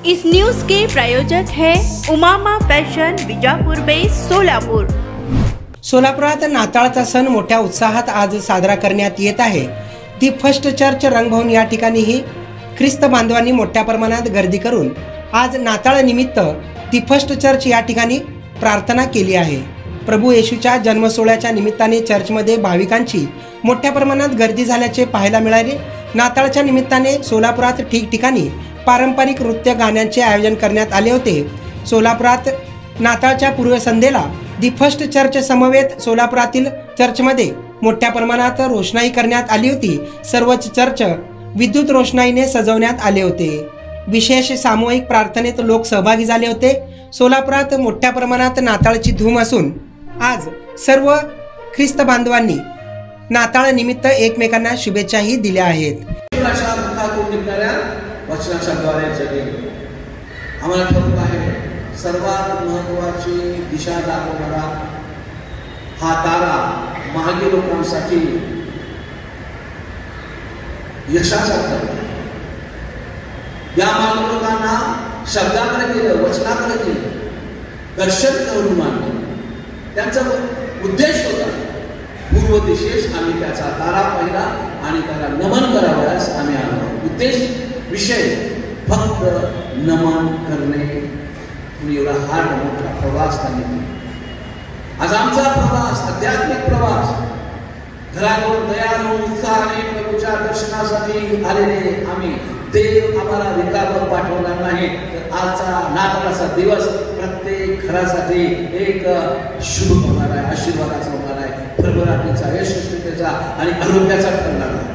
इस news के प्रायोजक है Umama fashion Bijapur base Solapur. सोलापुरात नाताळचा सण मोठ्या उत्साहात आज साजरा करण्यात येत आहे। दी फर्स्ट चर्च रंगभवन या ठिकाणीही ख्रिस्त बांधवांनी मोठ्या प्रमाणात गर्दी करून आज नाताळ निमित्त दी फर्स्ट चर्च या ठिकाणी प्रार्थना केली आहे। प्रभू येशूच्या जन्मसोहळ्याच्या निमित्ताने चर्चमध्ये भाविकांची मोठ्या प्रमाणात गर्दी झाल्याचे पाहायला मिळाले। नाताळच्या निमित्ताने सोलापुरात ठिकठिकाणी पारंपरिक नृत्य गाण्यांचे आयोजन करण्यात आले होते। सोलापुरात नाताळच्या पूर्वसंध्येला दी फर्स्ट चर्च समवेत सोलापुरातील चर्चमध्ये मोठ्या प्रमाणात रोषणाई करण्यात आली होती। सर्वच चर्च विद्युत रोषणाईने सजवण्यात आले होते। विशेष सामूहिक प्रार्थनेत लोक सहभागी झाले होते। सोलापुरात मोठ्या प्रमाणात नाताळची धूम असून आज सर्व ख्रिस्त बांधवांनी नाताळ निमित्त एकमेकांना शुभेच्छाही दिल्या आहेत। वचनाच्याद्वारे जगेल आम्हाला ठाऊक आहे, सर्वात महत्त्वाची दिशा दाखवणारा हा तारा मागे लोकांसाठी यशाचा तारा। या मागे लोकांना शब्दाकडे केलं, वचनाकडे केलं, दर्शन करून मानलं। त्यांचा उद्देश होता पूर्व दिशेस आम्ही त्याचा तारा पाहिला आणि त्याला नमन करावयास आम्ही आलो। उद्देश विषय फक्त नमन करणे। एवढा हा मोठा प्रवास त्यांनी आज आमचा प्रवास, आध्यात्मिक प्रवास, घरातून तयार होऊन उत्साहाने प्रभूच्या दर्शनासाठी आलेले आम्ही। देव आम्हाला रिकामं पाठवणार नाही, तर आजचा नाताळाचा दिवस प्रत्येक घरासाठी एक शुभ होणार आहे, आशीर्वादाचा होणार आहे, भरभराटीचा, यशस्वीतेचा आणि आरोग्याचा ठरणार आहे।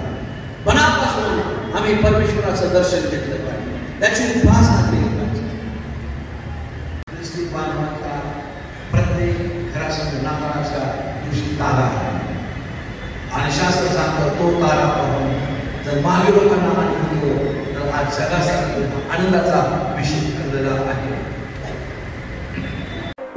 मनापासून आम्ही परमेश्वराचं दर्शन घेतलं पाहिजे, त्याची उपासना केली पाहिजे। ख्रिस्ती बांधवांचा प्रत्येक घरासाठी नाताळाच्या दिवशी तारा आहे आणि शास्त्र सांगतं तो तारा पाहून जर मागे लोकांना आनंद होतो तर आज जगासाठी आनंदाचा विषय ठरलेला आहे।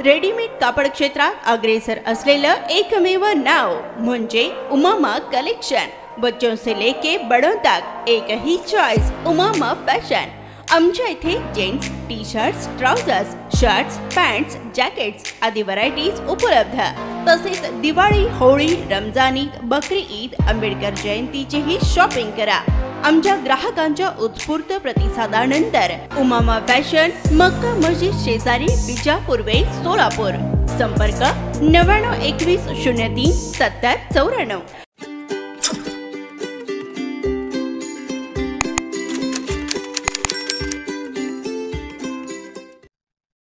रेडीमेड कापड क्षेत्रात अग्रेसर असलेलं एकमेव नाव म्हणजे उमामा कलेक्शन। बच्चों से लेके बड़ों तक एक ही चॉइस, उमामा फैशन। आमच्या इथे gents T shirts, trousers, shirts, pants, jackets आदी व्हरायटीज उपलब्ध। तसेच दिवाळी, होळी, रमजान ईद, बकरी ईद, आंबेडकर जयंतीचीही शॉपिंग करा। आमच्या ग्राहकांच्या उत्स्फूर्त प्रतिसादानंतर उमामा फॅशन मक्का मस्जिद शेजारी बीजापुर वेस सोलापूर। संपर्क 99 21 03 70 94।